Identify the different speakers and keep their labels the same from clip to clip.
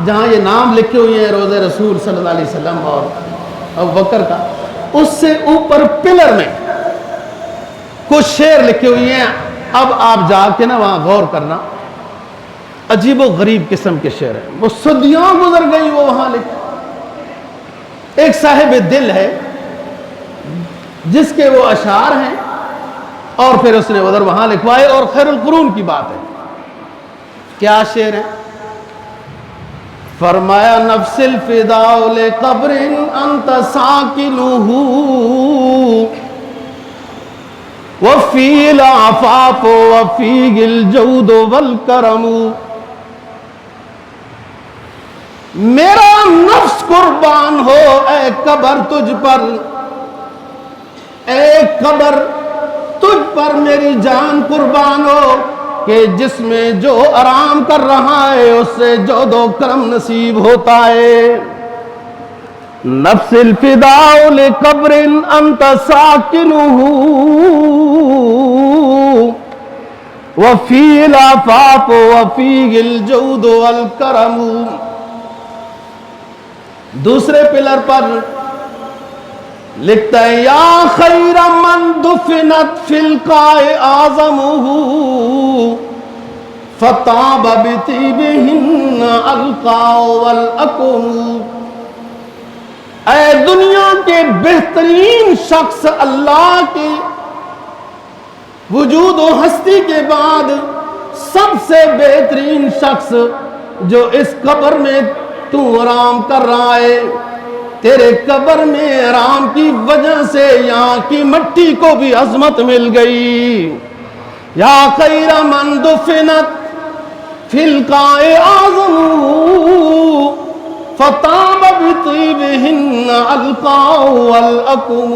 Speaker 1: جہاں یہ نام لکھے ہوئے ہیں روضہ رسول صلی اللہ علیہ وسلم اور ابو بکر کا، اس سے اوپر پلر میں کچھ شعر لکھے ہوئے ہیں. اب آپ جا کے نا وہاں غور کرنا، عجیب و غریب قسم کے شعر ہیں، وہ صدیاں گزر گئی وہ وہاں لکھے. ایک صاحب دل ہے جس کے وہ اشعار ہیں اور پھر اس نے ادھر وہاں لکھوائے، اور خیر القرون کی بات ہے. کیا شعر ہے؟ فرمایا نفس الفداء لقبر انت ساکنہ وفی العفاف وفی الجود والکرم. میرا نفس قربان ہو اے قبر تجھ پر، اے قبر تجھ پر میری جان قربان ہو، کہ جس میں جو آرام کر رہا ہے اس سے جود و کرم نصیب ہوتا ہے. نفس الفداء لقبر انت ساکنہ وفی العفاف وفی الجود والکرم. دوسرے پلر پر لکھتا ہے یا خیر من دفنت فی القاع اعظمہ فطاب بطیبہن القاع والاکم. اے دنیا کے بہترین شخص، اللہ کی وجود و ہستی کے بعد سب سے بہترین شخص جو اس قبر میں تو آرام کر رہا ہے، تیرے قبر میں آرام کی وجہ سے یہاں کی مٹی کو بھی عظمت مل گئی. یا خیر من دفنت فی القاع اعظمہ فطاب بطیبہن القاع والاکم.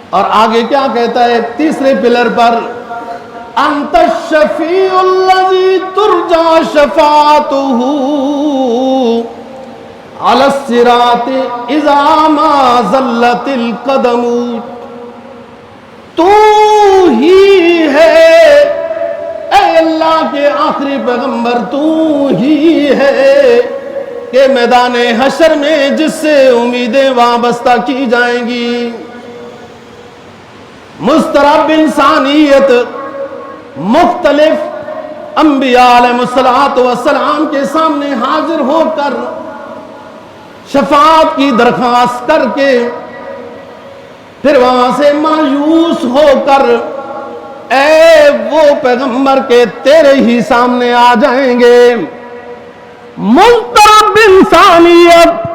Speaker 1: اور آگے کیا کہتا ہے تیسرے پلر پر؟ انت الشفیع الذی ترجى شفاعتہ علی الصراط اذا ما زلت القدم. تو ہی ہے اے اللہ کے آخری پیغمبر، تو ہی ہے کہ میدان حشر میں جس سے امیدیں وابستہ کی جائیں گی. مضطرب انسانیت مختلف انبیاء علیہ السلام کے سامنے حاضر ہو کر شفاعت کی درخواست کر کے پھر وہاں سے مایوس ہو کر اے وہ پیغمبر کے تیرے ہی سامنے آ جائیں گے. مضطرب انسانیت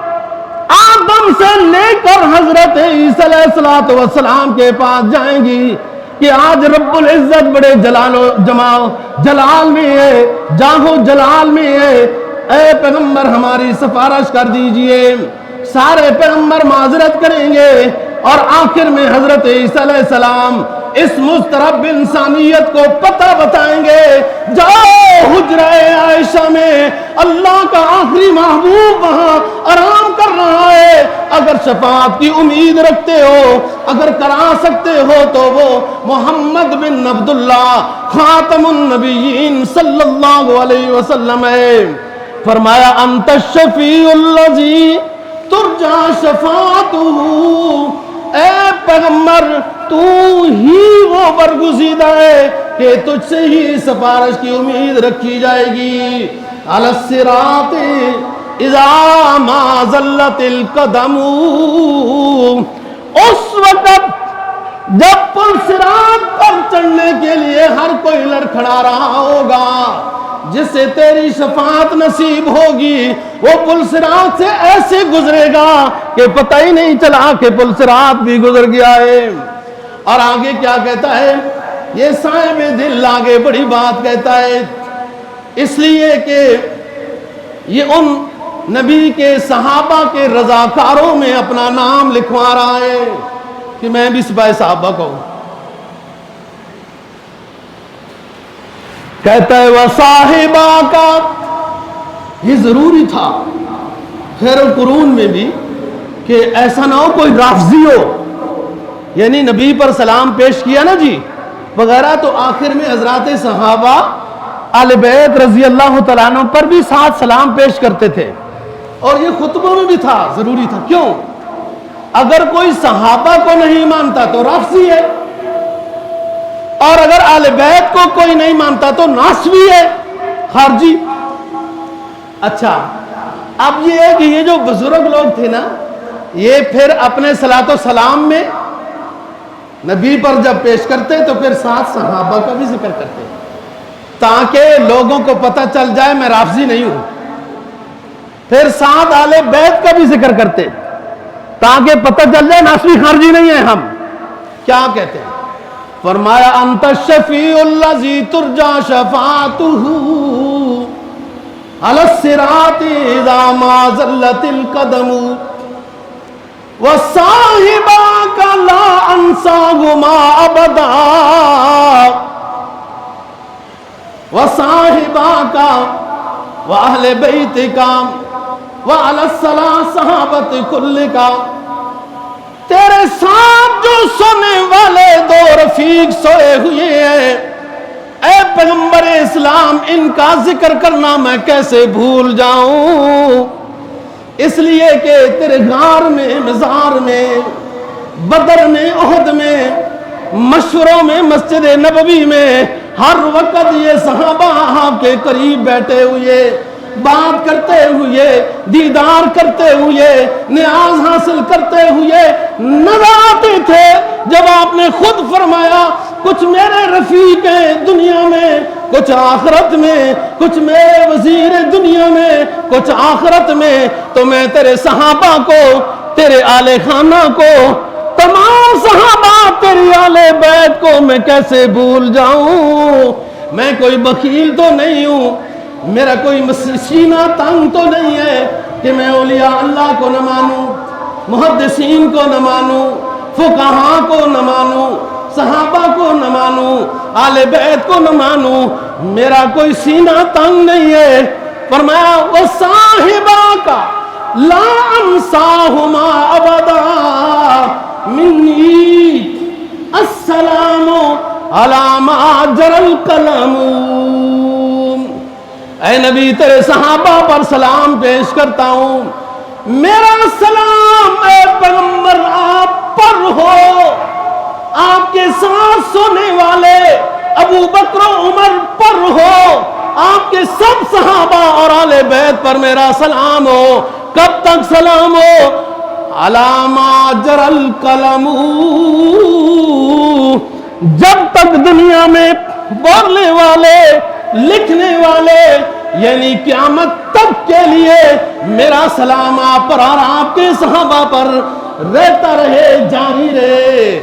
Speaker 1: آدم سے لے کر حضرت عیسیٰ علیہ السلام کے پاس جائیں گی کہ آج رب العزت بڑے جلال میں ہے، جاہو جلال میں ہے، اے پیغمبر ہماری سفارش کر دیجئے. سارے پیغمبر معذرت کریں گے اور آخر میں حضرت عیسیٰ علیہ السلام اس مضطرب انسانیت کو پتہ بتائیں گے. جاؤ حجرہ عائشہ میں، اللہ کا آخری محبوب وہاں آرام کر رہا ہے، اگر شفاعت کی امید رکھتے ہو، اگر کرا سکتے ہو تو وہ محمد بن عبداللہ خاتم النبیین صلی اللہ علیہ وسلم ہے. فرمایا انت الشفیع الذی ترجى شفاعتہ، اے پیغمبر تو ہی وہ برگزیدہ ہے کہ تجھ سے ہی سفارش کی امید رکھی جائے گی. علی الصراط اذا ما زلت القدم. اس وقت جب پل صراط پر چڑھنے کے لیے ہر کوئی لڑکھڑا رہا ہوگا، جس سے تیری شفاعت نصیب ہوگی، وہ پل صراط سے ایسے گزرے گا کہ پتہ ہی نہیں چلا کہ پل صراط بھی گزر گیا ہے. اور آگے کیا کہتا ہے یہ صاحب دل؟ آگے بڑی بات کہتا ہے، اس لیے کہ یہ ان نبی کے صحابہ کے رضاکاروں میں اپنا نام لکھوا رہا ہے کہ میں بھی سپاہی صحابہ کو ہوں. کہتا ہے وصاحبہ کا، یہ ضروری تھا خیر القرون میں بھی کہ ایسا نہ ہو کوئی رافضی ہو، یعنی نبی پر سلام پیش کیا نا جی وغیرہ، تو آخر میں حضرات صحابہ آل بیت رضی اللہ تعالیٰ عنہ پر بھی ساتھ سلام پیش کرتے تھے، اور یہ خطبوں میں بھی تھا، ضروری تھا۔ کیوں؟ اگر کوئی صحابہ کو نہیں مانتا تو رافضی ہے، اور اگر آل بیت کو کوئی نہیں مانتا تو ناسوی ہے، خارجی۔ اچھا، اب یہ ہے کہ یہ جو بزرگ لوگ تھے نا، یہ پھر اپنے صلاۃ و سلام میں نبی پر جب پیش کرتے تو پھر ساتھ صحابہ کا بھی ذکر کرتے، تاکہ لوگوں کو پتہ چل جائے میں رافضی نہیں ہوں۔ پھر ساتھ آل بیت کا بھی ذکر کرتے تاکہ پتہ چل جائے ناسوی خارجی نہیں ہے ہم۔ کیا کہتے ہیں؟ فرمایا انت الشفیع الذی ترجا شفاعتہ علی الصراط اذا ما زلت القدم وصاحباک لا انساہما ابدا وصاحباک واہل بیتک وعلی الصلاۃ صحابت کلک، تیرے ساتھ جو سونے والے دو رفیق سوئے ہوئے ہیں، اے پیغمبر اسلام ان کا ذکر کرنا میں کیسے بھول جاؤں؟ اس لیے کہ تیرے غار میں، مزار میں، بدر میں، احد میں، مشوروں میں، مسجد نبوی میں ہر وقت یہ صحابہ آپ کے قریب بیٹھے ہوئے، بات کرتے ہوئے، دیدار کرتے ہوئے، نیاز حاصل کرتے ہوئے نظر آتے تھے۔ جب آپ نے خود فرمایا کچھ میرے رفیق ہیں دنیا میں، کچھ آخرت میں، کچھ میرے وزیر دنیا میں، کچھ آخرت میں، تو میں تیرے صحابہ کو، تیرے آل خانہ کو، تمام صحابہ تیری آل بیت کو میں کیسے بھول جاؤں؟ میں کوئی بخیل تو نہیں ہوں، میرا کوئی سینہ تنگ تو نہیں ہے کہ میں اولیاء اللہ کو نہ مانوں، محدثین کو نہ مانوں، فقہاء کو نہ مانوں، صحابہ کو نہ مانوں، آل بیت کو نہ مانوں، میرا کوئی سینہ تنگ نہیں ہے۔ فرمایا وصاحباک لا انساہما ابدا منی السلام علی ما جری القلم، اے نبی تیرے صحابہ پر سلام پیش کرتا ہوں، میرا سلام اے پیغمبر آپ پر ہو، آپ کے ساتھ سونے والے ابو بکر و عمر پر ہو، آپ کے سب صحابہ اور آل بیت پر میرا سلام ہو۔ کب تک سلام ہو؟ علی ما جری القلم، جب تک دنیا میں بولنے والے، لکھنے والے، یعنی قیامت تک کے لیے میرا سلام آپ پر اور آپ کے صحابہ پر رہتا رہے، جاری رہے۔